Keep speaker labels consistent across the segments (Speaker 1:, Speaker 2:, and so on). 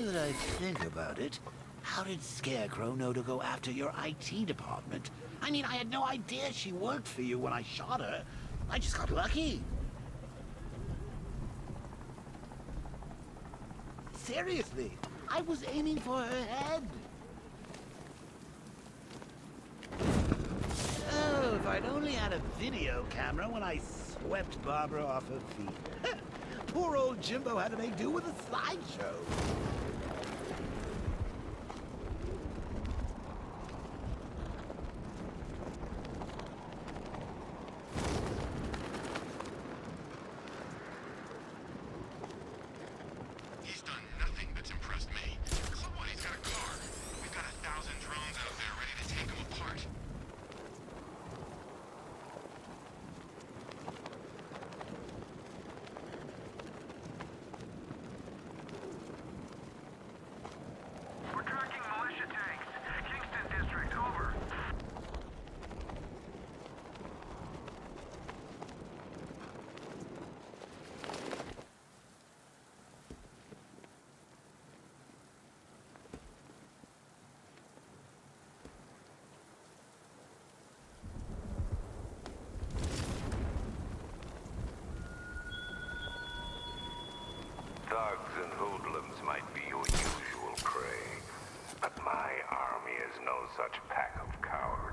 Speaker 1: that I think about it, how did Scarecrow know to go after your IT department? I mean, I had no idea she worked for you when I shot her. I just got lucky. Seriously, I was aiming for her head. Oh, if I'd only had a video camera when I swept Barbara off her feet. Poor old Jimbo had to make do with a slideshow.
Speaker 2: He's done nothing that's impressed me. So what? He's got a car. We've got 1,000 drones out there ready to take him apart.
Speaker 3: We're tracking militia tanks. Kingston District, over.
Speaker 4: Thugs and hoodlums might be your usual prey, but my army is no such pack of cowards.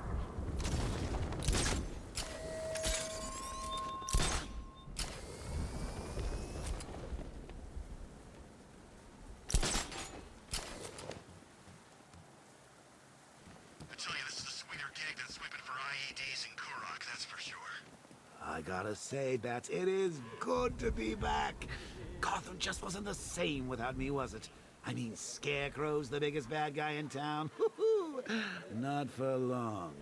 Speaker 2: I tell you, this is a sweeter gig than sweeping for IEDs in Kurok, that's for sure.
Speaker 1: I gotta say, Bats, it is good to be back. Gotham just wasn't the same without me, was it? I mean, Scarecrow's the biggest bad guy in town. Not for long.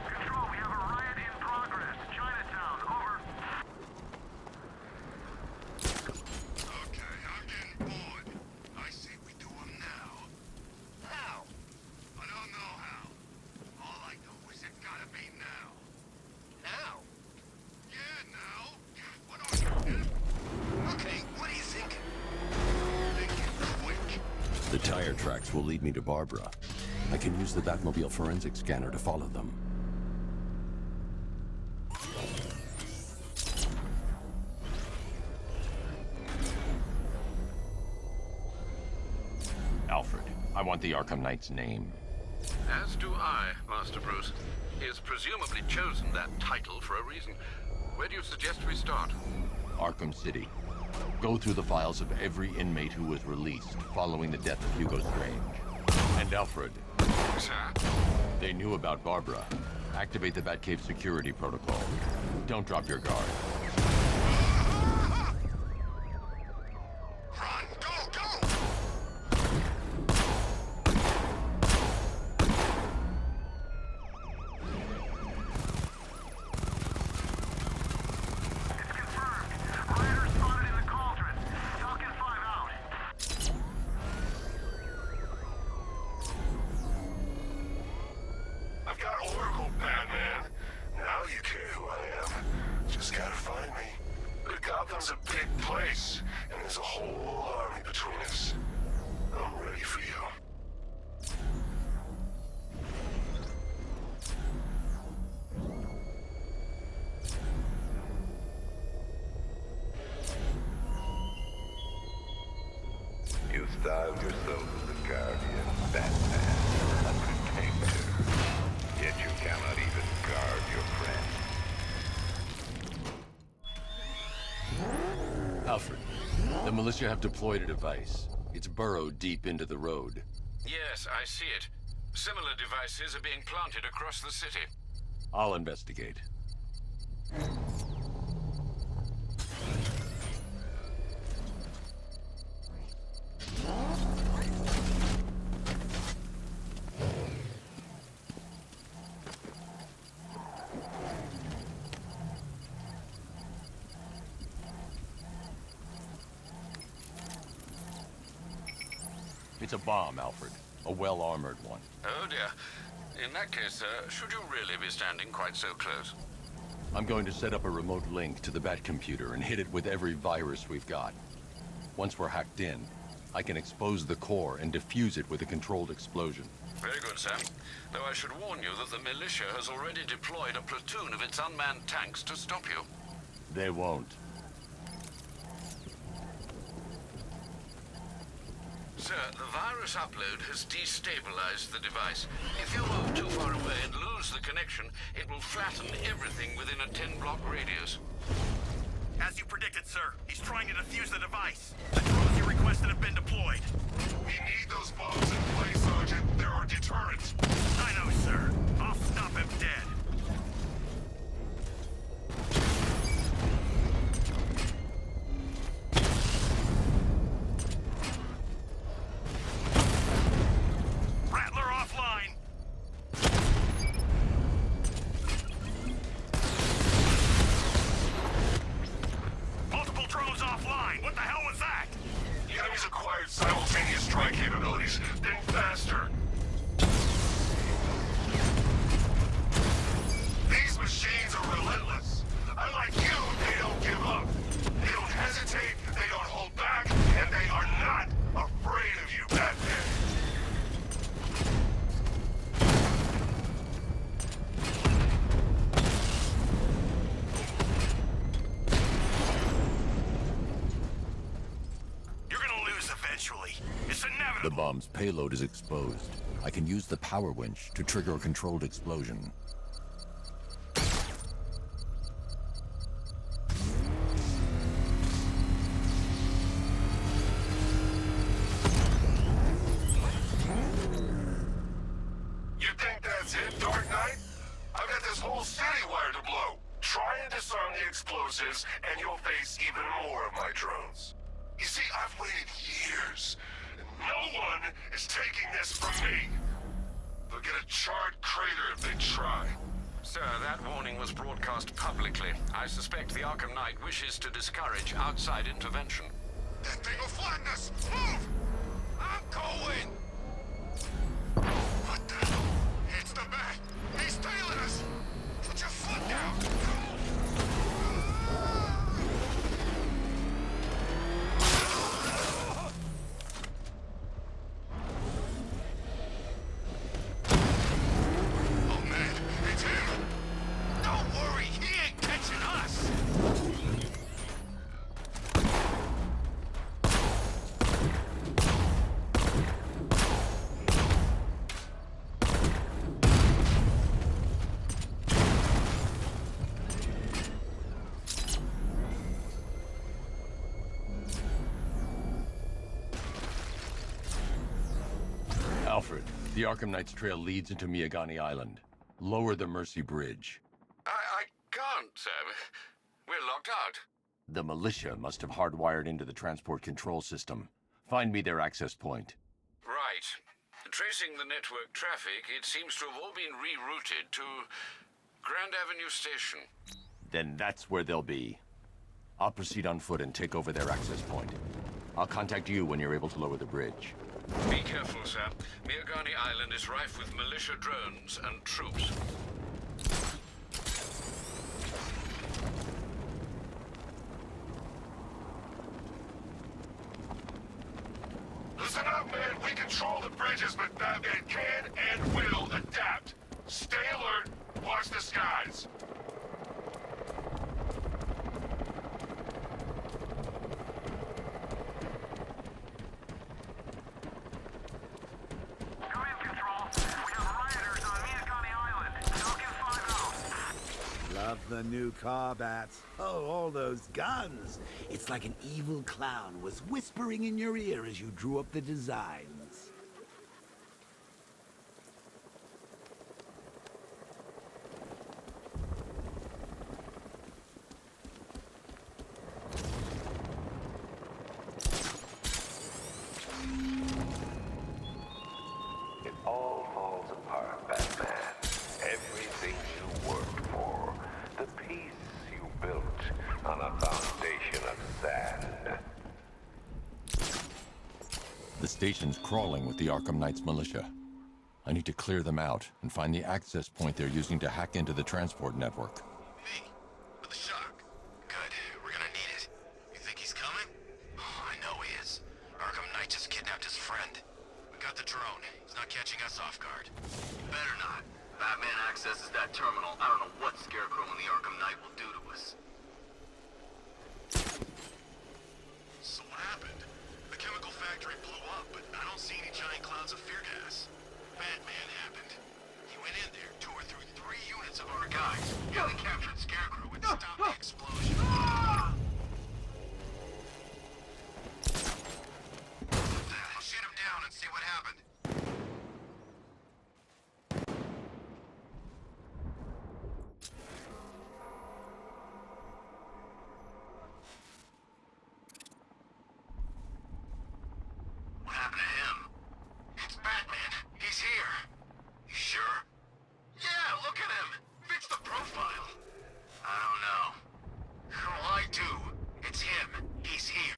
Speaker 3: Control, we have a riot in progress. Chinatown, over.
Speaker 2: Okay, I'm getting bored. I say we do them now. How? I don't know how. All I know is it gotta be now. Now? Yeah, now. What are you? Okay, what do you think? Thinking quick.
Speaker 5: The tire tracks will lead me to Barbara. I can use the Batmobile forensic scanner to follow them. Alfred, I want the Arkham Knight's name.
Speaker 6: As do I, Master Bruce. He has presumably chosen that title for a reason. Where do you suggest we start?
Speaker 5: Arkham City. Go through the files of every inmate who was released following the death of Hugo Strange. And Alfred,
Speaker 6: Sir?
Speaker 5: they knew about Barbara. Activate the Batcave security protocol. Don't drop your guard.
Speaker 2: Run! Go! Go!
Speaker 3: It's confirmed. Rioters spotted in the cauldron. Falcon 5 out.
Speaker 4: I've got Oracle, Batman. Now you care who I am. Just gotta find me. But Gotham's a big place, and there's a whole army between us. I'm ready for you. You styled yourself as the Guardian, Batman, a protector. Yet you cannot even guard your friend.
Speaker 5: Alfred, the militia have deployed a device. It's burrowed deep into the road.
Speaker 6: Yes, I see it. Similar devices are being planted across the city.
Speaker 5: I'll investigate. It's a bomb, Alfred. A well-armored one.
Speaker 6: Oh dear. In that case, sir, should you really be standing quite so close?
Speaker 5: I'm going to set up a remote link to the Bat computer and hit it with every virus we've got. Once we're hacked in, I can expose the core and defuse it with a controlled explosion.
Speaker 6: Very good, sir. Though I should warn you that the militia has already deployed a platoon of its unmanned tanks to stop you.
Speaker 5: They won't.
Speaker 6: Sir, the virus upload has destabilized the device. If you move too far away and lose the connection, it will flatten everything within a 10-block radius.
Speaker 3: As you predicted, sir, he's trying to defuse the device. The drones you requested have been deployed.
Speaker 4: We need those bombs in place, Sergeant. They're our deterrent.
Speaker 3: I know, sir. I'll stop him dead. Rattler offline. Multiple drones offline. What the hell was that?
Speaker 4: The enemy's acquired simultaneous strike capabilities. Then faster. These machines are relentless. Unlike you, they don't give up. They don't hesitate, they don't hold back, and they are not afraid of you, Batman.
Speaker 3: You're gonna lose eventually. It's
Speaker 5: The
Speaker 3: inevitable.
Speaker 5: bomb's payload is exposed. I can use the power winch to trigger a controlled explosion.
Speaker 4: You think that's it, Dark Knight? I've got this whole city wired to blow. Try and disarm the explosives, and you'll face even more of my drones. You see, I've waited years, and no one is taking this from me. They'll get a charred crater if they try.
Speaker 6: Sir, that warning was broadcast publicly. I suspect the Arkham Knight wishes to discourage outside intervention.
Speaker 2: That thing will flatten us! Move! I'm going! What the? It's the bat! He's tailing us! Put your foot down! Oh man, it's him! Don't worry, he ain't catching us!
Speaker 5: Alfred, the Arkham Knight's trail leads into Miagani Island. Lower the Mercy Bridge.
Speaker 6: I can't, sir. We're locked out.
Speaker 5: The militia must have hardwired into the transport control system. Find me their access point.
Speaker 6: Right. Tracing the network traffic, it seems to have all been rerouted to Grand Avenue Station.
Speaker 5: Then that's where they'll be. I'll proceed on foot and take over their access point. I'll contact you when you're able to lower the bridge.
Speaker 6: Be careful, sir. Miagani Island is rife with militia drones and troops.
Speaker 4: Listen up, man. We control the bridges, but Batman can and will adapt. Stay alert. Watch the skies.
Speaker 3: Come in, Control. We have rioters on Miagani Island. Falcon 5-0.
Speaker 1: Love the new car, Bats. Oh, all those guns. It's like an evil clown was whispering in your ear as you drew up the designs.
Speaker 7: It all falls apart, Batman. Everything you worked for. The peace you built on a foundation of sand.
Speaker 5: The station's crawling with the Arkham Knight's militia. I need to clear them out and find the access point they're using to hack into the transport network.
Speaker 2: Me? With the shock. Good. We're gonna need it. You think he's coming? Oh, I know he is. Arkham Knight just kidnapped his friend. We got the drone. He's not catching us off guard. He better not. Batman accesses that terminal. I don't know what Scarecrow and the Arkham Knight will do to us. So what happened? The chemical factory blew up, but I don't see any giant clouds of fear gas. Batman happened. He went in there, tore through 3 units of our guys. Yeah, they captured Scarecrow and stopped the explosion. I'll shoot him down and see what happened. What happened to him? It's Batman. He's here. You sure? Yeah, look at him. Fits the profile. I don't know. Well, I do. It's him. He's here.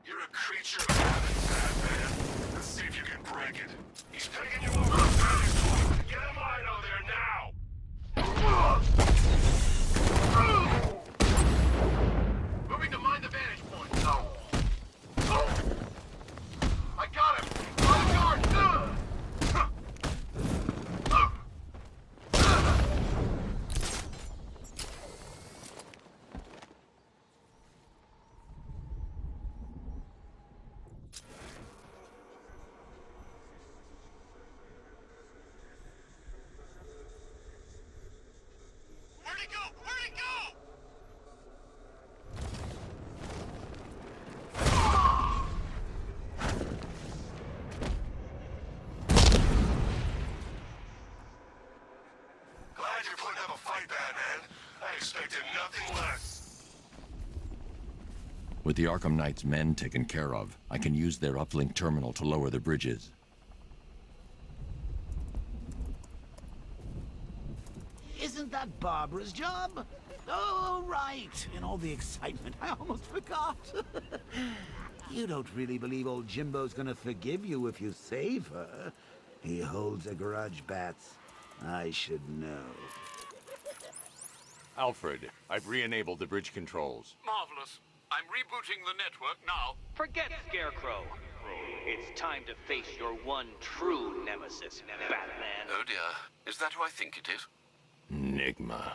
Speaker 4: You're a creature of habit, Batman. Let's see if you can break it. He's taking you over the vantage point. Get him right out there now!
Speaker 2: Moving to mind the vantage point. No. I got him. On guard. Where'd he go? Where'd he go?
Speaker 4: Glad you're putting up a fight, Batman. I expected nothing less.
Speaker 5: With the Arkham Knight's men taken care of, I can use their uplink terminal to lower the bridges.
Speaker 1: Isn't that Barbara's job? Oh, right. In all the excitement, I almost forgot. You don't really believe old Jimbo's gonna forgive you if you save her. He holds a grudge, Bats. I should know.
Speaker 5: Alfred, I've re-enabled the bridge controls.
Speaker 6: Marvelous. I'm rebooting the network now.
Speaker 8: Forget Scarecrow. It's time to face your one true nemesis, Batman.
Speaker 6: Oh dear. Is that who I think it is?
Speaker 5: Enigma.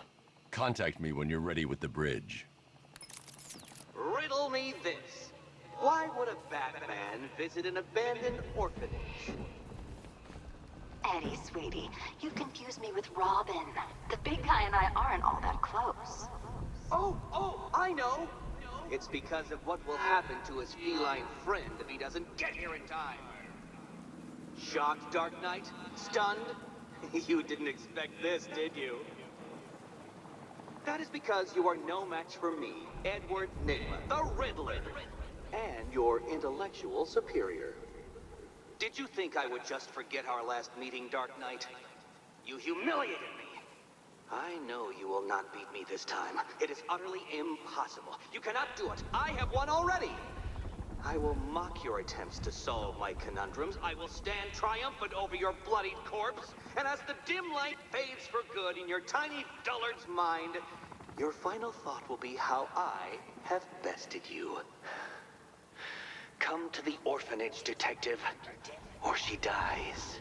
Speaker 5: Contact me when you're ready with the bridge.
Speaker 8: Riddle me this. Why would a Batman visit an abandoned orphanage?
Speaker 9: Eddie, sweetie, you confused me with Robin. The big guy and I aren't all that close.
Speaker 8: Oh, I know. It's because of what will happen to his feline friend if he doesn't get here in time. Shocked, Dark Knight? Stunned? You didn't expect this, did you? That is because you are no match for me, Edward Nigma, the Riddler, and your intellectual superior. Did you think I would just forget our last meeting, Dark Knight? You humiliated me. I know you will not beat me this time. It is utterly impossible. You cannot do it. I have won already. I will mock your attempts to solve my conundrums. I will stand triumphant over your bloodied corpse. And as the dim light fades for good in your tiny dullard's mind, your final thought will be how I have bested you. Come to the orphanage, detective, or she dies.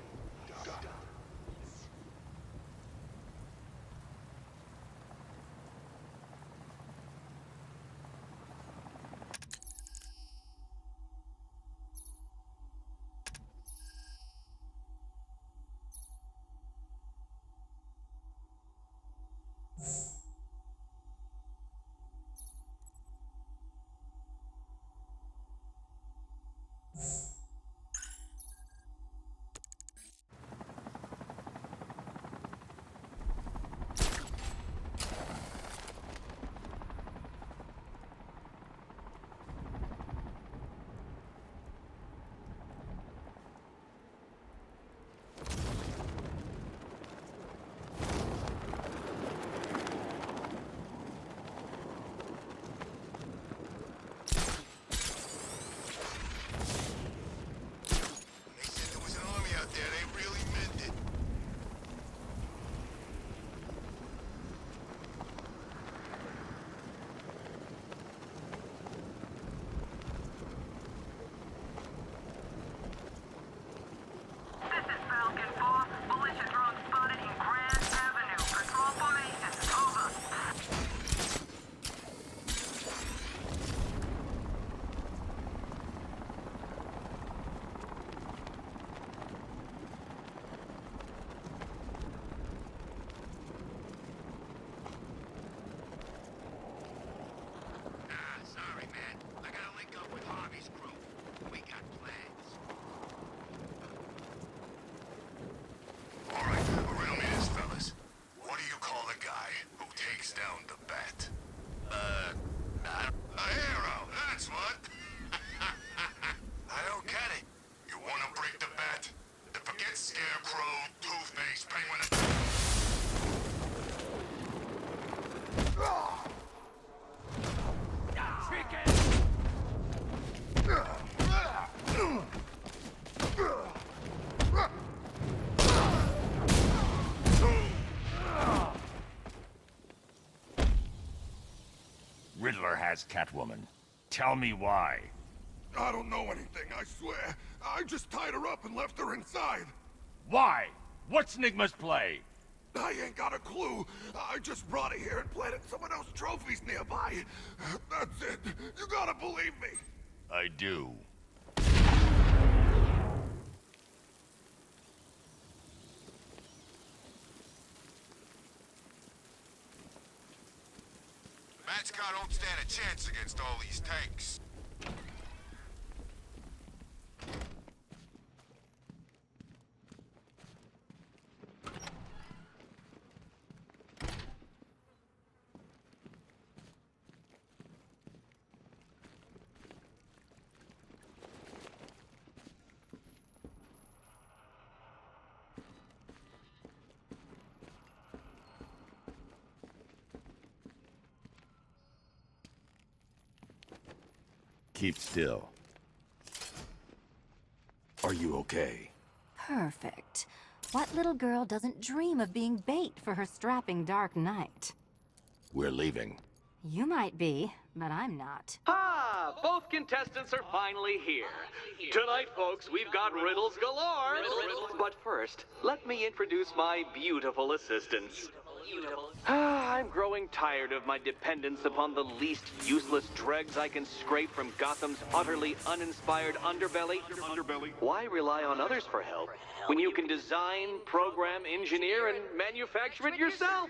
Speaker 2: face paint when it...
Speaker 10: Riddler has Catwoman. Tell me why.
Speaker 2: I don't know anything, I swear. I just tied her up and left her inside.
Speaker 10: Why? What's Nigma's play?
Speaker 2: I ain't got a clue. I just brought her here and planted someone else's trophies nearby. That's it. You gotta believe me.
Speaker 10: I do.
Speaker 2: Matchcar don't stand a chance against all these tanks.
Speaker 10: Keep still. Are you okay?
Speaker 11: Perfect. What little girl doesn't dream of being bait for her strapping Dark Knight?
Speaker 10: We're leaving.
Speaker 11: You might be, but I'm not.
Speaker 8: Ah, both contestants are finally here. Tonight, folks, we've got riddles galore. But first, let me introduce my beautiful assistants. I'm growing tired of my dependence upon the least useless dregs I can scrape from Gotham's utterly uninspired underbelly. Why rely on others for help when you can design, program, engineer, and manufacture it yourself?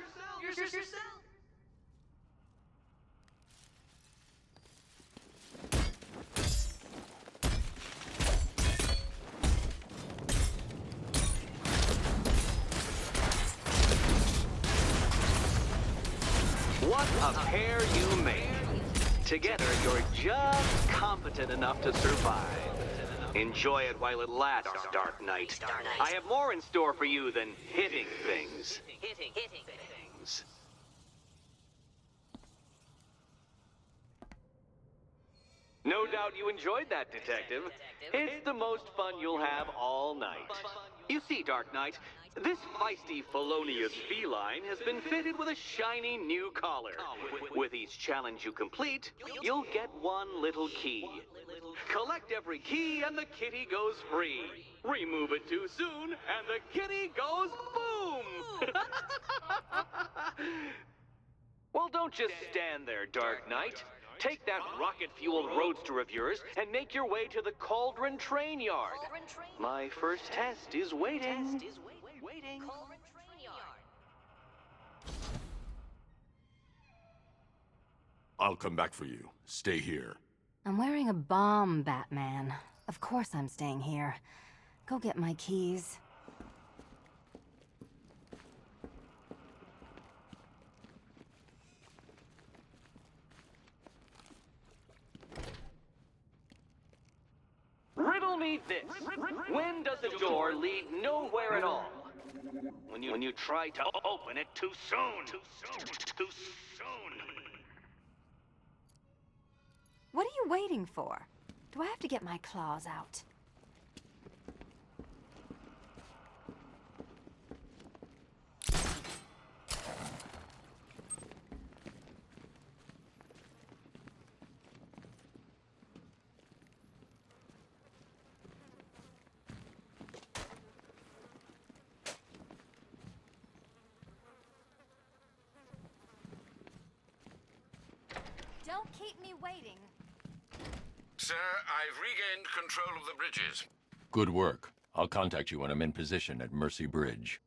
Speaker 8: What a pair you make. Together, you're just competent enough to survive. Enjoy it while it lasts, Dark Knight. I have more in store for you than hitting things. No doubt you enjoyed that, Detective. It's the most fun you'll have all night. You see, Dark Knight, this feisty, felonious feline has been fitted with a shiny new collar. With each challenge you complete, you'll get one little key. Collect every key and the kitty goes free. Remove it too soon and the kitty goes boom! Well, don't just stand there, Dark Knight. Take that rocket-fueled roadster of yours and make your way to the Cauldron Train Yard. My first test is waiting.
Speaker 10: I'll come back for you. Stay here.
Speaker 11: I'm wearing a bomb, Batman. Of course I'm staying here. Go get my keys.
Speaker 8: Riddle me this. When does a door lead nowhere at all? When you try to open it too soon. Too soon.
Speaker 11: What are you waiting for? Do I have to get my claws out? Don't keep me waiting.
Speaker 6: Sir, I've regained control of the bridges.
Speaker 5: Good work. I'll contact you when I'm in position at Mercy Bridge.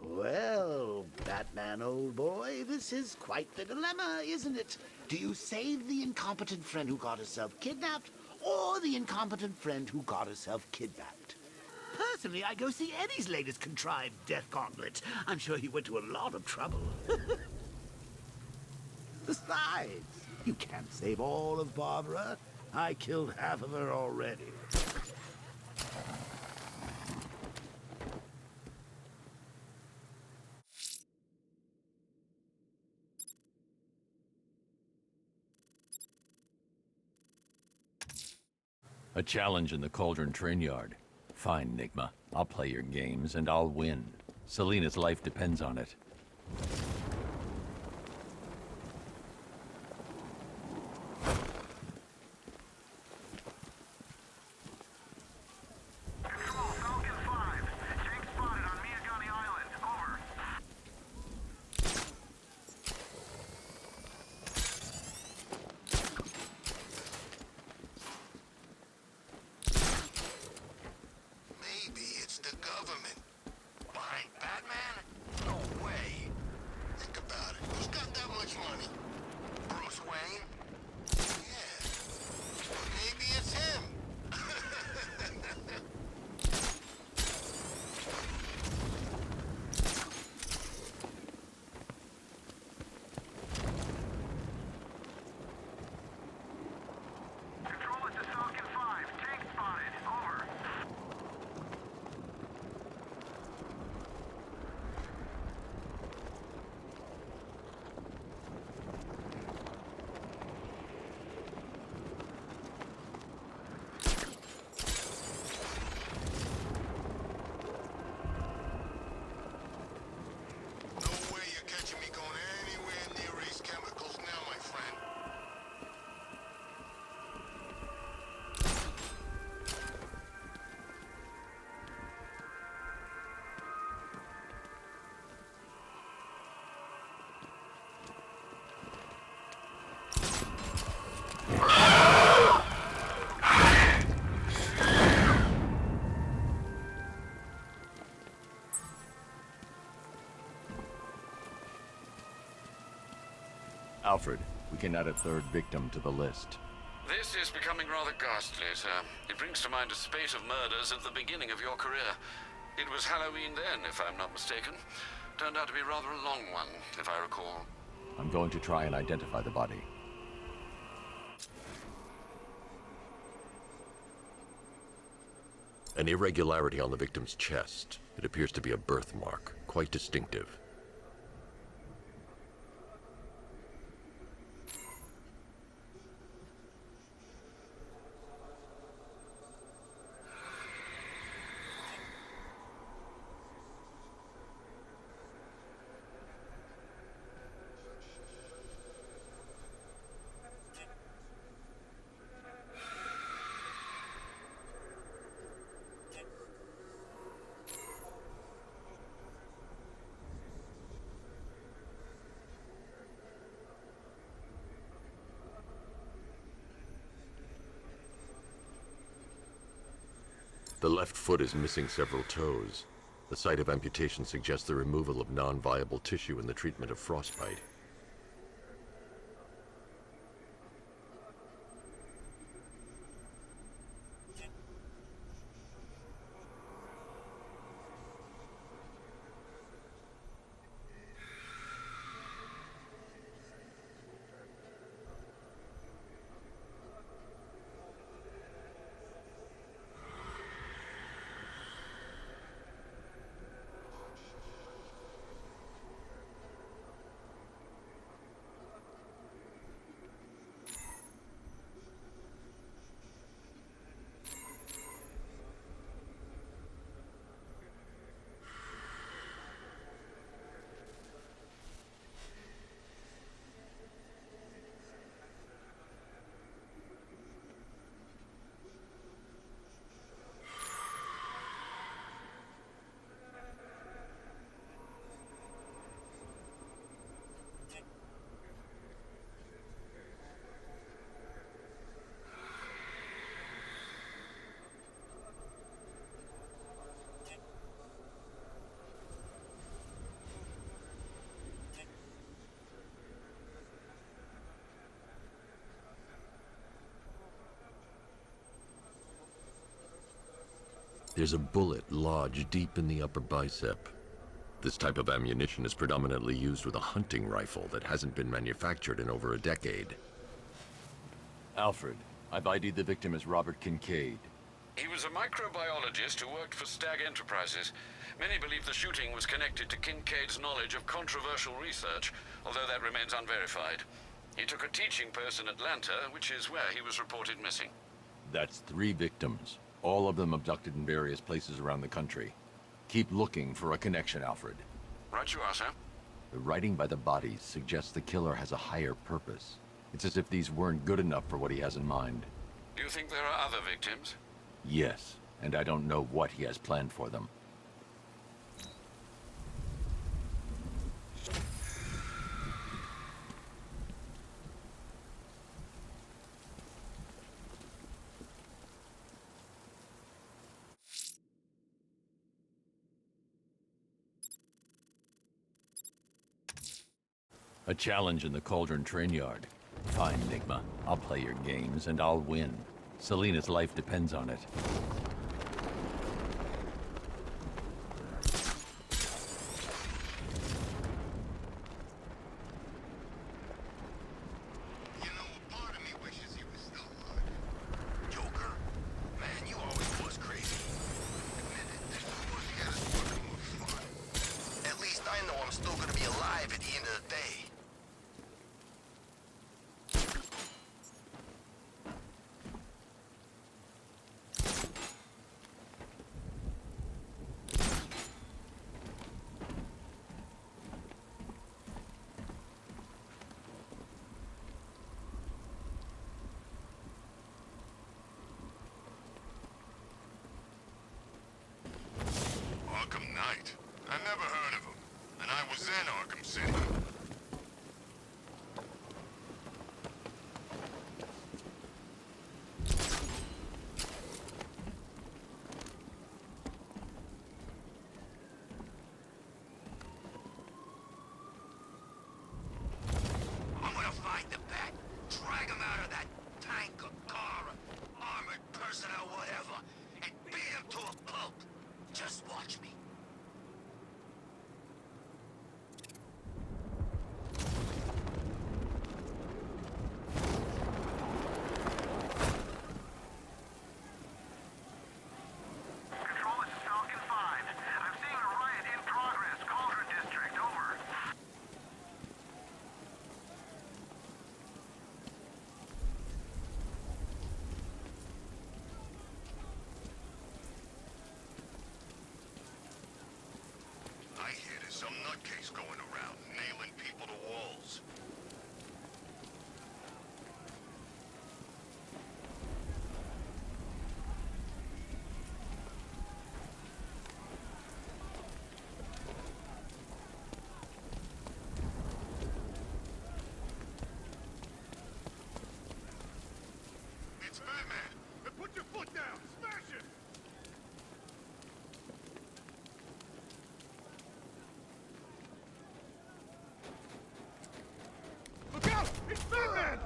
Speaker 1: Well, Batman, old boy, this is quite the dilemma, isn't it? Do you save the incompetent friend who got herself kidnapped, or the incompetent friend who got herself kidnapped? Personally, I go see Eddie's latest contrived death gauntlet. I'm sure he went to a lot of trouble. Besides, you can't save all of Barbara. I killed half of her already.
Speaker 5: A challenge in the Cauldron train yard. Fine, Nigma. I'll play your games, and I'll win. Selena's life depends on it.
Speaker 2: Control, Falcon 5. Tank spotted on Miyagani Island. Over. Maybe it's the government. Behind Batman? No way. Think about it. Who's got that much money? Bruce Wayne? Yeah. Maybe it's him. Control, it's the Falcon 5. Tank spotted. Over. No way you're catching me going anywhere near Ace Chemicals now, my friend.
Speaker 5: Alfred, we can add a third victim to the list.
Speaker 6: This is becoming rather ghastly, sir. It brings to mind a spate of murders at the beginning of your career. It was Halloween then, if I'm not mistaken. Turned out to be rather a long one, if I recall.
Speaker 5: I'm going to try and identify the body.
Speaker 12: An irregularity on the victim's chest. It appears to be a birthmark, quite distinctive. The left foot is missing several toes. The site of amputation suggests the removal of non-viable tissue in the treatment of frostbite. There's a bullet lodged deep in the upper bicep. This type of ammunition is predominantly used with a hunting rifle that hasn't been manufactured in over a decade.
Speaker 5: Alfred, I've ID'd the victim as Robert Kincaid.
Speaker 6: He was a microbiologist who worked for Stag Enterprises. Many believe the shooting was connected to Kincaid's knowledge of controversial research, although that remains unverified. He took a teaching post in Atlanta, which is where he was reported missing.
Speaker 5: That's 3 victims, all of them abducted in various places around the country. Keep looking for a connection, Alfred.
Speaker 6: Right you are, sir.
Speaker 5: The writing by the bodies suggests the killer has a higher purpose. It's as if these weren't good enough for what he has in mind.
Speaker 6: Do you think there are other victims?
Speaker 5: Yes, and I don't know what he has planned for them. A challenge in the Cauldron train yard. Fine, Nigma. I'll play your games, and I'll win. Selena's life depends on it.
Speaker 2: You know, a part of me wishes he was still alive. Joker, man, you always was crazy. Admit it. Suppose you got us working more fun. At least I know I'm still gonna be alive at the end of the day. Arkham Knight? I never heard of him. And I was in Arkham City. I'm gonna find the Bat, drag him out of that tank or car or armored person or whatever, and beat him to a pulp. Just watch me.
Speaker 3: Control, this is Falcon 5. I'm seeing a riot in progress. Cauldron District, over.
Speaker 2: I hear there's some nutcase going around, nailing people to walls. It's Batman! Put your foot down! Smash it! Look out! It's Batman!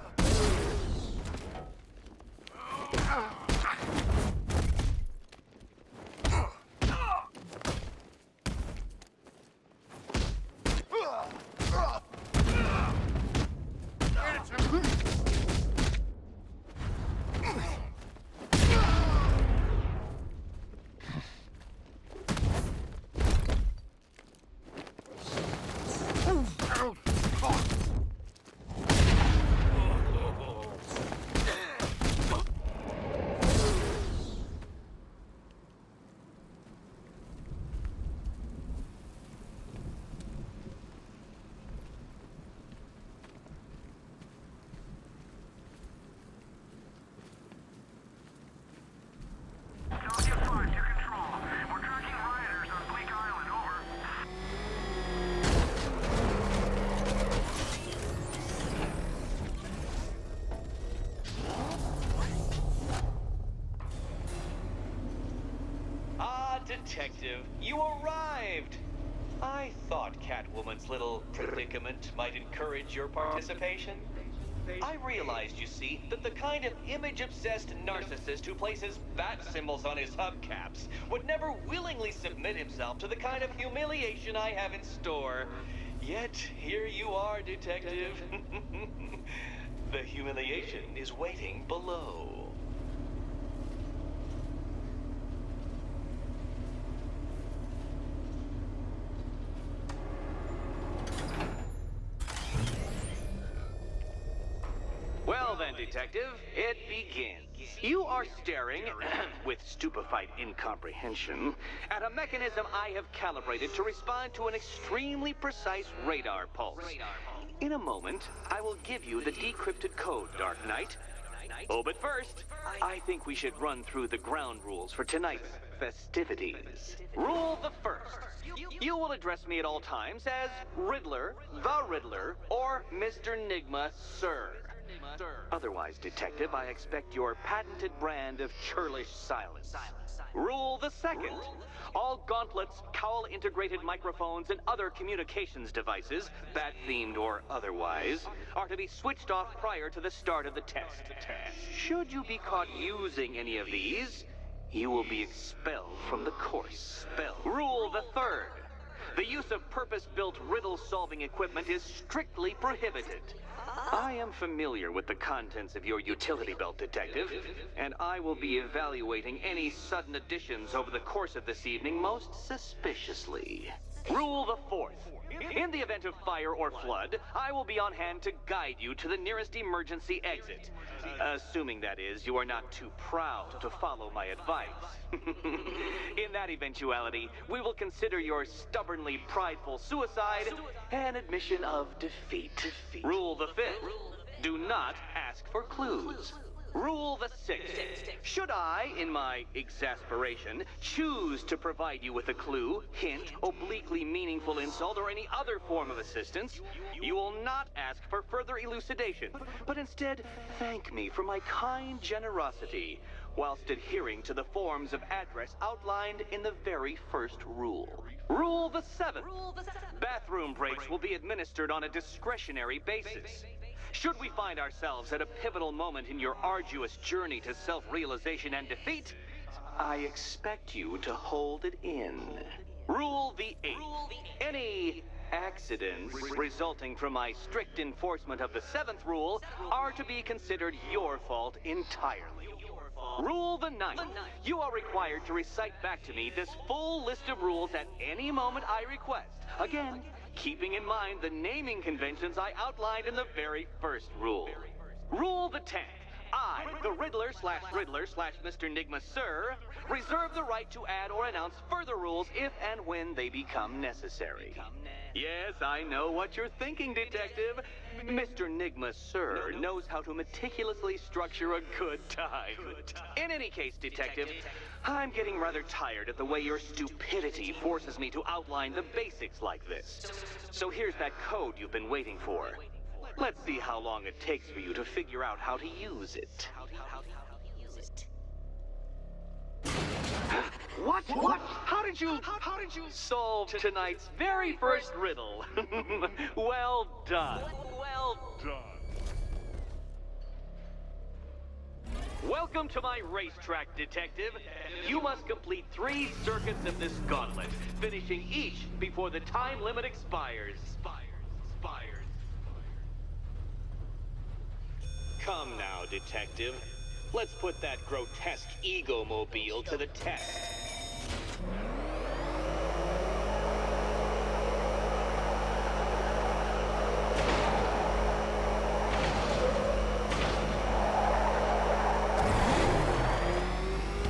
Speaker 3: Falcon 5 to control. We're tracking rioters on Bleak Island, over.
Speaker 8: Ah, Detective, you arrived! I thought Catwoman's little predicament might encourage your participation. I realized, you see, that the kind of image-obsessed narcissist who places bat symbols on his hubcaps would never willingly submit himself to the kind of humiliation I have in store. Yet, here you are, Detective. The humiliation is waiting below. Well then, Detective, it begins. You are staring, with stupefied incomprehension, at a mechanism I have calibrated to respond to an extremely precise radar pulse. In a moment, I will give you the decrypted code, Dark Knight. Oh, but first, I think we should run through the ground rules for tonight's festivities. Rule the first. You will address me at all times as Riddler, the Riddler, or Mr. Nigma, sir. Otherwise, Detective, I expect your patented brand of churlish silence. Rule the second. All gauntlets, cowl-integrated microphones, and other communications devices, bat-themed or otherwise, are to be switched off prior to the start of the test. Should you be caught using any of these, you will be expelled from the course. Rule the third. The use of purpose-built riddle-solving equipment is strictly prohibited. I am familiar with the contents of your utility belt, Detective, and I will be evaluating any sudden additions over the course of this evening most suspiciously. Rule the fourth. In the event of fire or flood, I will be on hand to guide you to the nearest emergency exit. Assuming, that is, you are not too proud to follow my advice. In that eventuality, we will consider your stubbornly prideful suicide an admission of defeat. Rule the fifth. Do not ask for clues. Rule the sixth. Should I, in my exasperation, choose to provide you with a clue, hint, obliquely meaningful insult, or any other form of assistance, you will not ask for further elucidation, but instead thank me for my kind generosity, whilst adhering to the forms of address outlined in the very first rule. Rule the seventh. Bathroom breaks will be administered on a discretionary basis. Should we find ourselves at a pivotal moment in your arduous journey to self-realization and defeat, I expect you to hold it in. Rule the eighth. Any accidents resulting from my strict enforcement of the seventh rule are to be considered your fault entirely. Rule the ninth. You are required to recite back to me this full list of rules at any moment I request. Again, keeping in mind the naming conventions I outlined in the very first rule. Rule the 10th. I, the Riddler/Mr. Nigma, sir, reserve the right to add or announce further rules if and when they become necessary. Yes, I know what you're thinking, Detective. Mr. Nigma, sir, knows how to meticulously structure a good time. In any case, Detective, I'm getting rather tired of the way your stupidity forces me to outline the basics like this. So here's that code you've been waiting for. Let's see how long it takes for you to figure out how to use it. What? How did you solve tonight's very first riddle? Well done. Welcome to my racetrack, Detective. You must complete 3 circuits of this gauntlet, finishing each before the time limit expires. Come now, Detective. Let's put that grotesque ego-mobile to the test.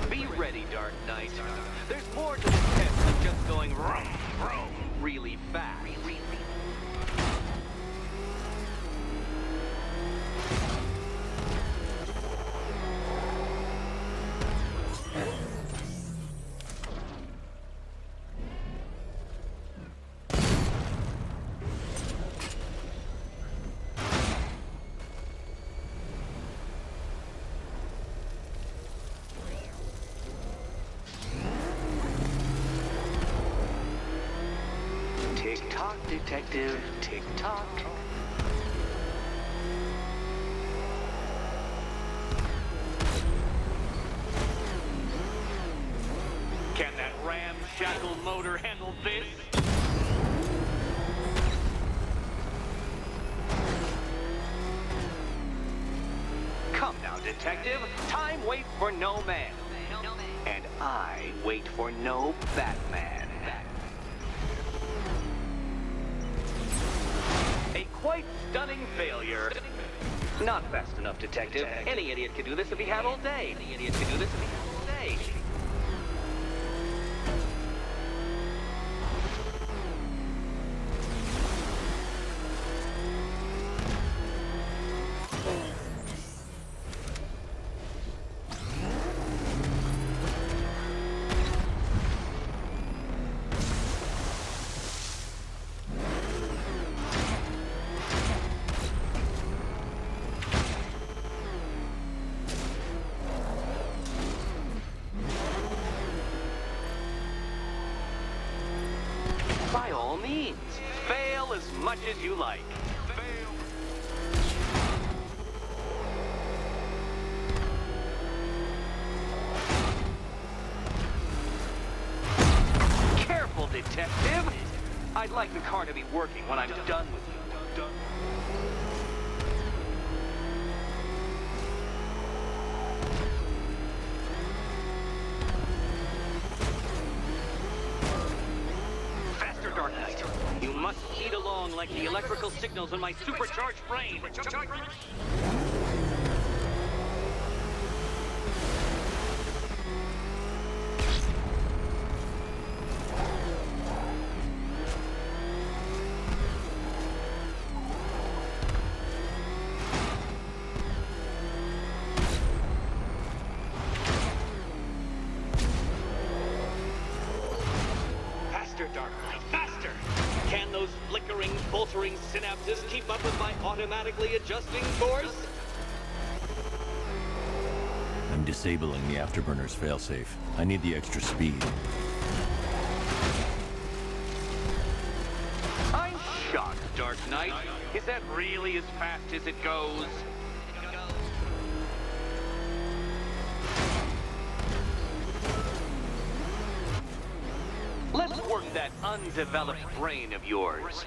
Speaker 8: Be ready, Dark Knight. There's more to the test than just going vroom, vroom, really fast. Tick-tock, Detective, tick-tock. Can that ramshackle motor handle this? Come now, Detective. Time waits for no man. And I wait for no Batman. A quite stunning failure. Not fast enough, Detective. Any idiot could do this if he had all day. Any idiot could do this if he had all day. By all means, fail as much as you like. Careful, Detective. I'd like the car to be working when I'm done with you. Faster, Dark Knight. You must heed along like the electrical signals in my supercharged brain. Faster, Dark Knight, faster! Can those flickering, faltering synapses keep up with my automatically adjusting course?
Speaker 5: I'm disabling the afterburner's failsafe. I need the extra speed.
Speaker 8: I'm shocked, Dark Knight. Is that really as fast as it goes? Let's work that undeveloped brain of yours.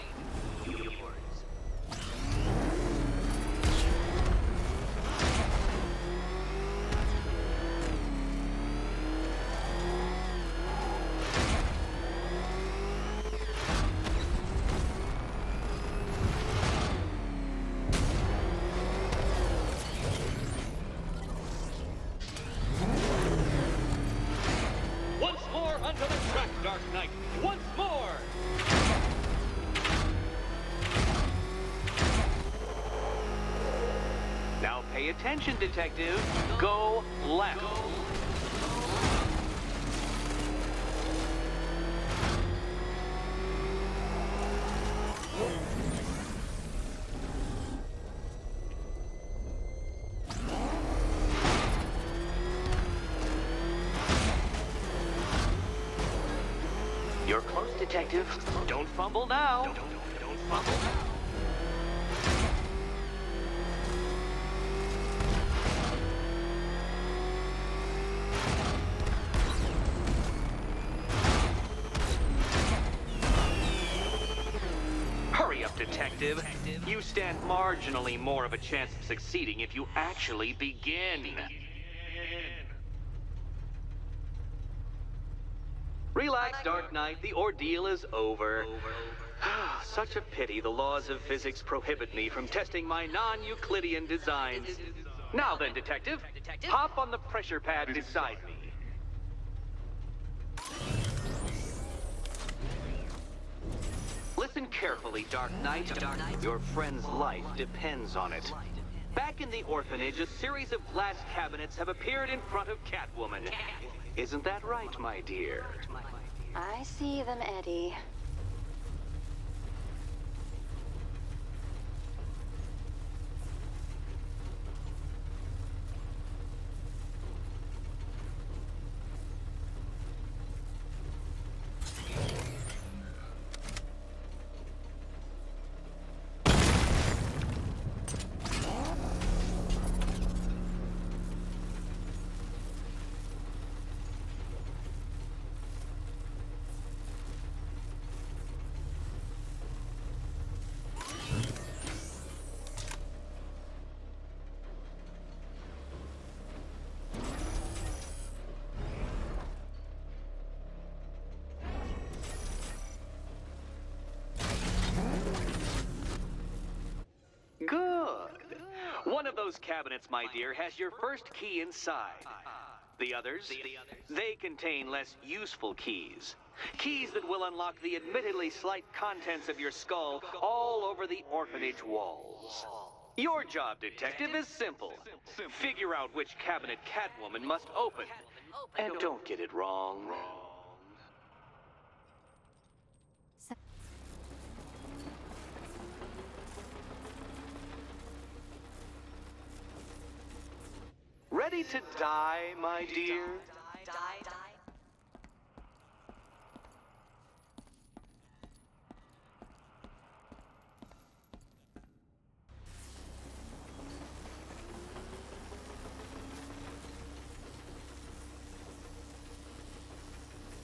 Speaker 8: Once more onto the track, Dark Knight. Once more! Now pay attention, Detective. Go left. You're close, Detective. Don't fumble now. Don't fumble now. Hurry up, Detective. You stand marginally more of a chance of succeeding if you actually begin. Relax, Dark Knight. The ordeal is over. Such a pity the laws of physics prohibit me from testing my non-Euclidean designs. Now then, Detective, hop on the pressure pad beside me. Listen carefully, Dark Knight. Your friend's life depends on it. Back in the orphanage, a series of glass cabinets have appeared in front of Catwoman. Isn't that right, my dear?
Speaker 9: I see them, Eddie.
Speaker 8: those cabinets, my dear, has your first key inside. The others, they contain less useful keys. Keys that will unlock the admittedly slight contents of your skull all over the orphanage walls. Your job, detective, is simple. Figure out which cabinet Catwoman must open. And don't get it wrong.
Speaker 11: So
Speaker 8: Ready to die, my dear?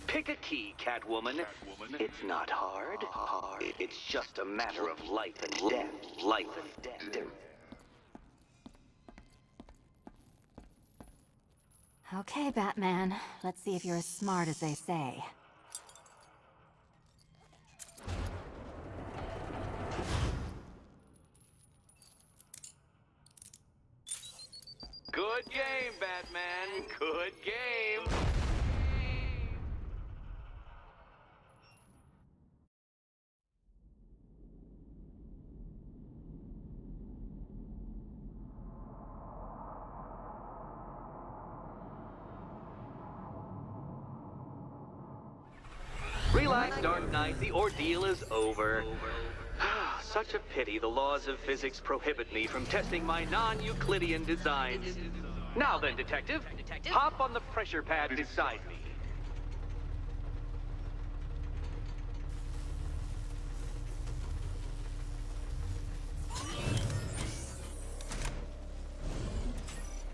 Speaker 8: Pick a key, Catwoman. It's not hard. It's just a matter of life and death. Life and death.
Speaker 11: Okay, Batman. Let's see if you're as smart as they say.
Speaker 8: Good game, Batman. Good game. Relax, Dark Knight. The ordeal is over. Such a pity the laws of physics prohibit me from testing my non-Euclidean designs. Now then, detective, hop on the pressure pad beside me.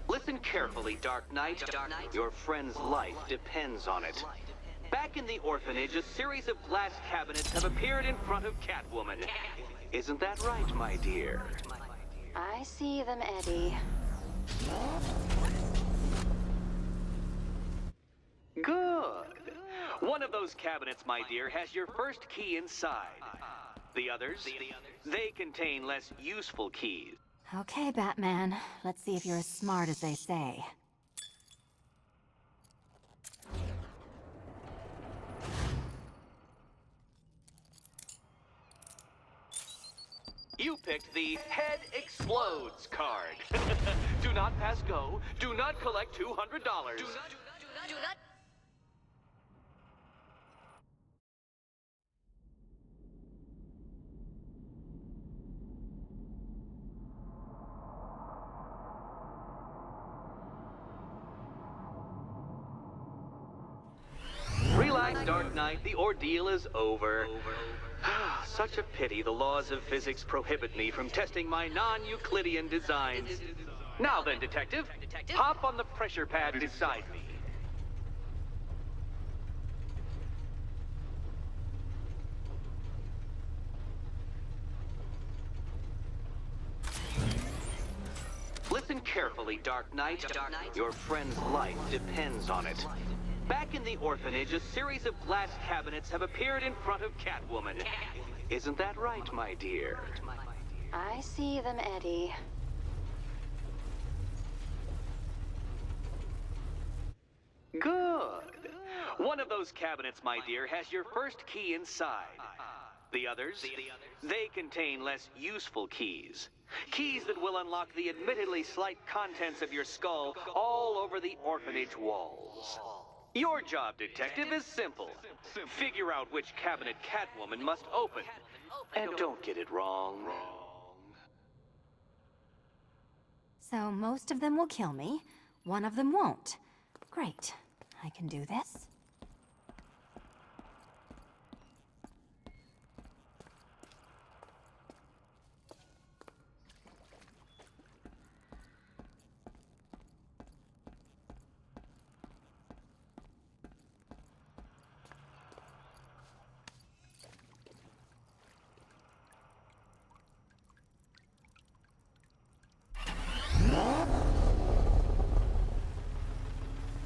Speaker 8: Listen carefully, Dark Knight. Your friend's life depends on it. Back in the orphanage, a series of glass cabinets have appeared in front of Catwoman. Isn't that right, my dear?
Speaker 9: I see them, Eddie.
Speaker 8: Good. One of those cabinets, my dear, has your first key inside. The others, they contain less useful keys.
Speaker 11: Okay, Batman. Let's see if you're as smart as they say.
Speaker 8: You picked the Head Explodes card. Do not pass go. Do not collect $200. Do not. Relax, Dark Knight. The ordeal is over. Such a pity the laws of physics prohibit me from testing my non-Euclidean designs. Now then, detective, hop on the pressure pad beside me. Listen carefully, Dark Knight. Your friend's life depends on it. Back in the orphanage, a series of glass cabinets have appeared in front of Catwoman. Isn't that right, my dear?
Speaker 9: I see them, Eddie.
Speaker 8: Good. One of those cabinets, my dear, has your first key inside. The others, they contain less useful keys. Keys that will unlock the admittedly slight contents of your skull all over the orphanage walls. Your job, detective, is simple. Figure out which cabinet Catwoman must open. And don't get it wrong.
Speaker 11: So most of them will kill me. One of them won't. Great. I can do this.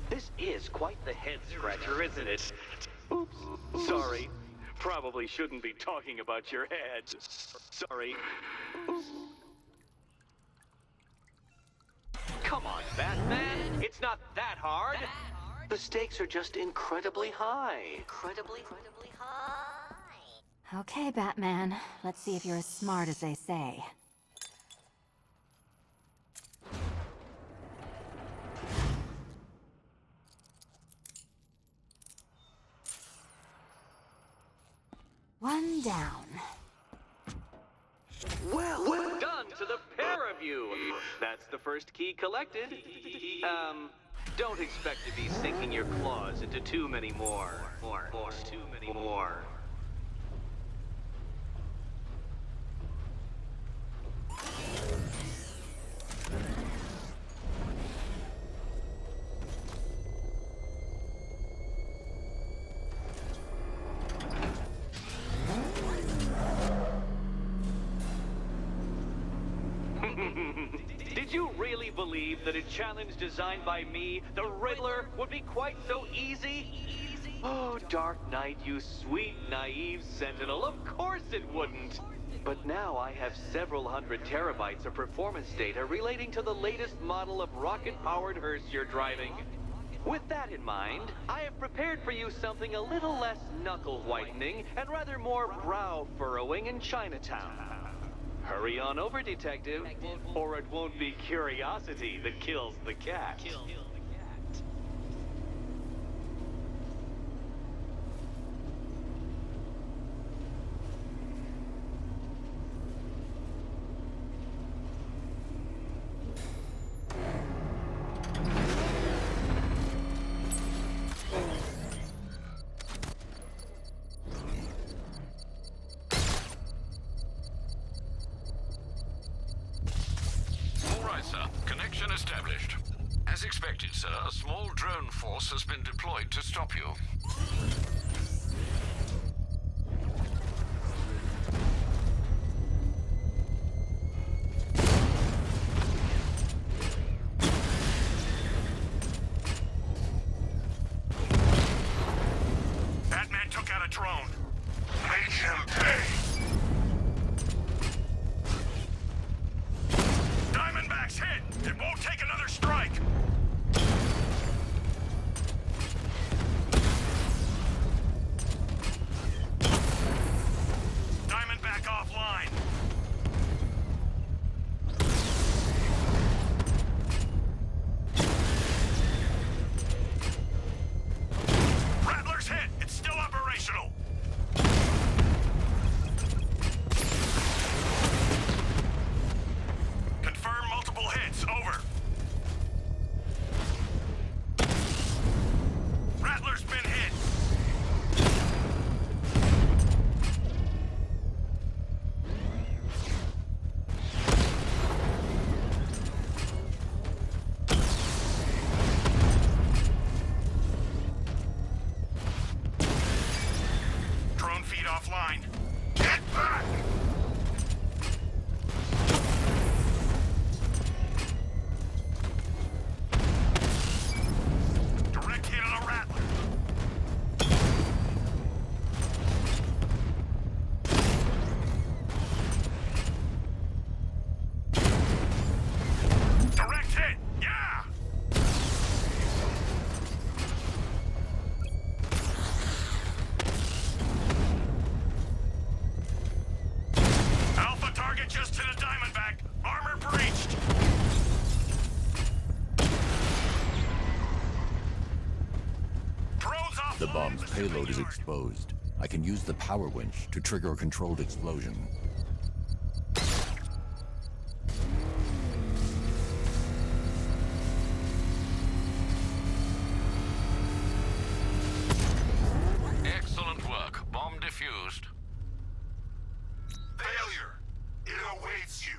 Speaker 8: This is quite the head-scratcher, isn't it? Oops. Sorry. Probably shouldn't be talking about your head. Sorry. Oops. Come on, Batman. It's not that hard. The stakes are just incredibly high.
Speaker 9: Incredibly high.
Speaker 11: Okay, Batman. Let's see if you're as smart as they say. One down.
Speaker 8: Well done to the pair of you. That's the first key collected. Don't expect to be sinking your claws into too many more. Too many more. Did you really believe that a challenge designed by me, the Riddler, would be quite so easy? Oh, Dark Knight, you sweet, naive sentinel, of course it wouldn't. But now I have several hundred terabytes of performance data relating to the latest model of rocket-powered hearse you're driving. With that in mind, I have prepared for you something a little less knuckle-whitening and rather more brow-furrowing in Chinatown. Hurry on over, detective, or it won't be curiosity that kills the cat.
Speaker 6: Connection established. As expected, sir, a small drone force has been deployed to stop you.
Speaker 2: Batman took out a drone. Make him pay! Diamondback's hit! It won't take another strike! Diamondback offline! Rattler's hit! It's still operational! Confirm multiple hits. Over. Rattler's been hit. Drone feed offline. Get back! Direct hit on a Rattler. Direct hit! Yeah! Alpha target just hit a Diamondback. Armor breached. Drones offline.
Speaker 5: The bomb's payload is exposed. I can use the power winch to trigger a controlled explosion.
Speaker 6: Excellent work. Bomb defused.
Speaker 2: Failure. It awaits you.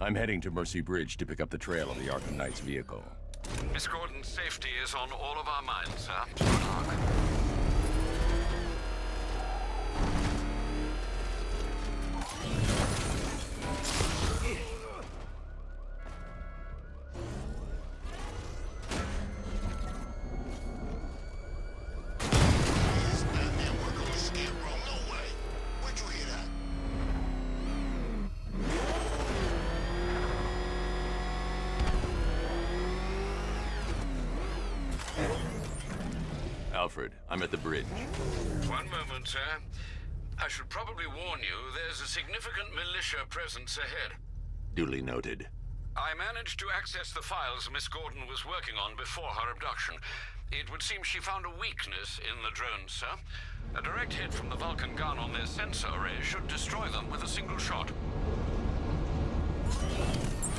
Speaker 5: I'm heading to Mercy Bridge to pick up the trail of the Arkham Knight's vehicle.
Speaker 6: Miss Gordon's safety is on all of our minds, sir. Good luck.
Speaker 5: Alfred. I'm at the bridge.
Speaker 6: One moment, sir. I should probably warn you, there's a significant militia presence ahead.
Speaker 5: Duly noted.
Speaker 6: I managed to access the files Miss Gordon was working on before her abduction. It would seem she found a weakness in the drones, sir. A direct hit from the Vulcan gun on their sensor array should destroy them with a single shot.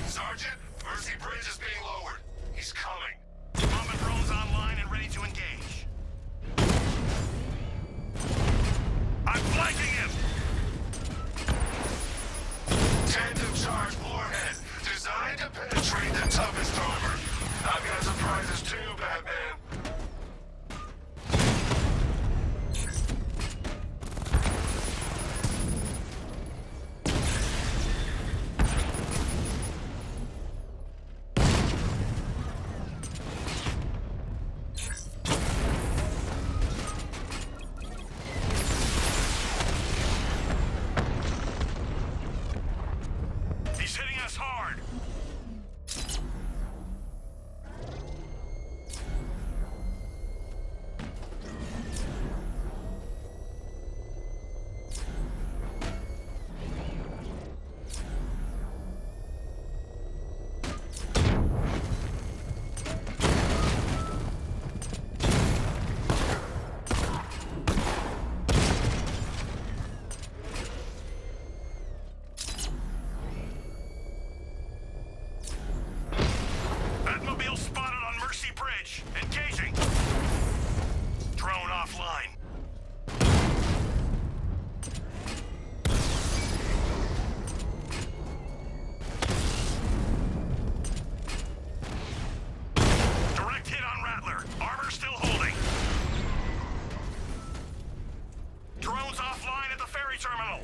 Speaker 4: Sergeant, Mercy Bridge is being lowered. He's coming.
Speaker 3: Bomber drones online and ready to engage. I'm flanking him!
Speaker 4: Tandem charge warhead, designed to penetrate the toughest armor. I've got surprises too, Batman.
Speaker 3: He's hitting us hard! Batmobile spotted on Mercy Bridge. Engaging. Drone offline. Direct hit on Rattler. Armor still holding. Drones offline at the ferry terminal.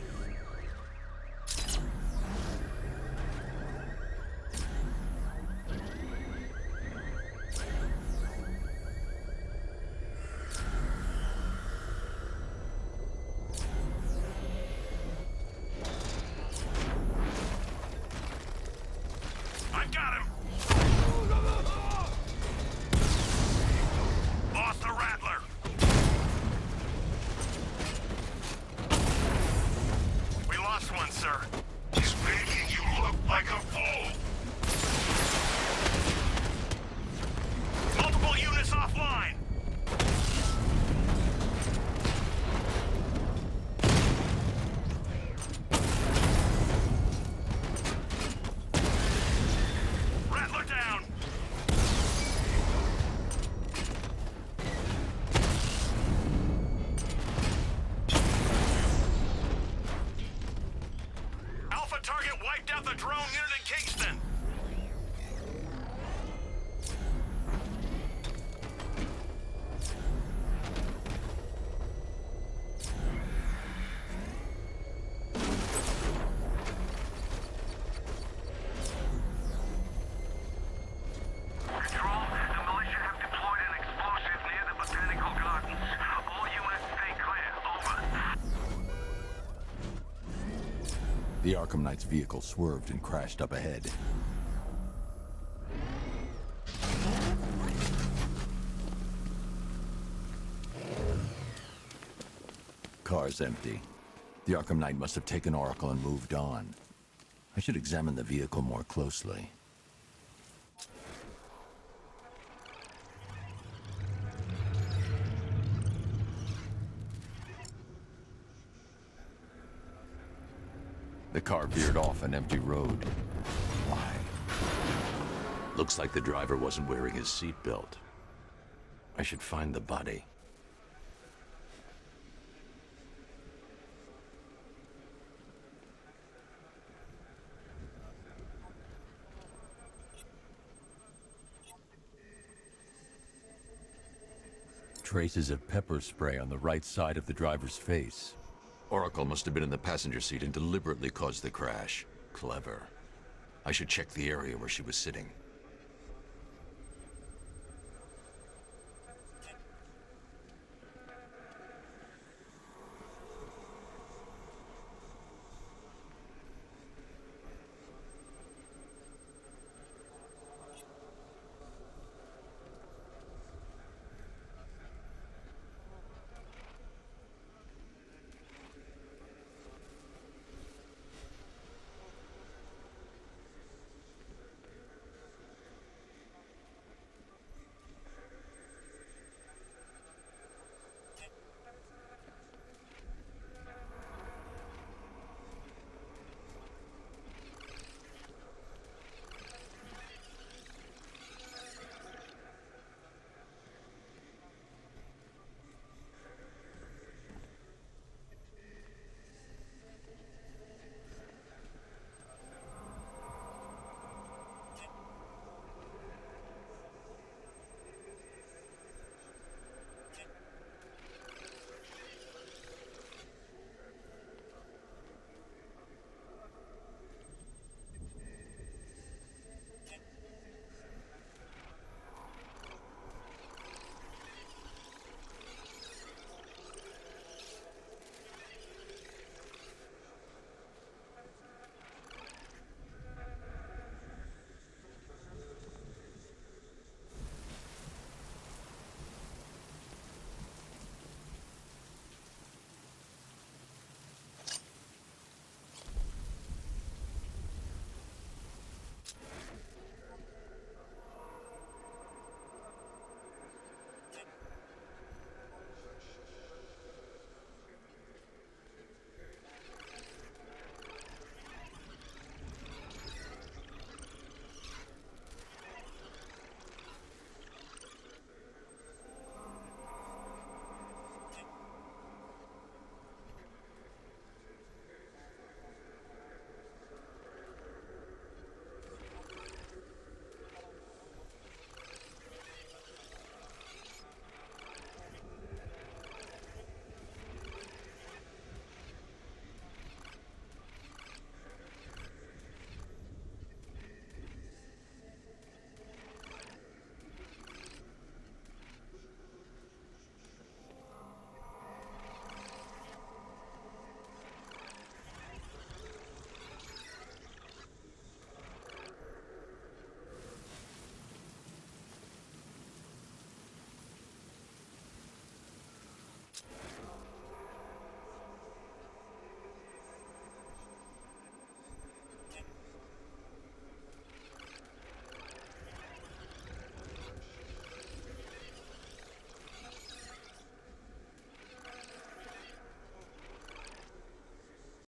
Speaker 3: I got him! Lost the Rattler! We lost one, sir.
Speaker 4: He's making you look like a fool.
Speaker 3: Multiple units offline! Rattler down! Alpha target wiped out the drone unit in Kingston!
Speaker 2: Control, the militia have deployed an explosive near the Botanical Gardens. All units stay clear. Over.
Speaker 5: The Arkham Knight's vehicle swerved and crashed up ahead. Car's empty. The Arkham Knight must have taken Oracle and moved on. I should examine the vehicle more closely. The car veered off an empty road. Why? Looks like the driver wasn't wearing his seatbelt. I should find the body. Traces of pepper spray on the right side of the driver's face. Oracle must have been in the passenger seat and deliberately caused the crash. Clever. I should check the area where she was sitting.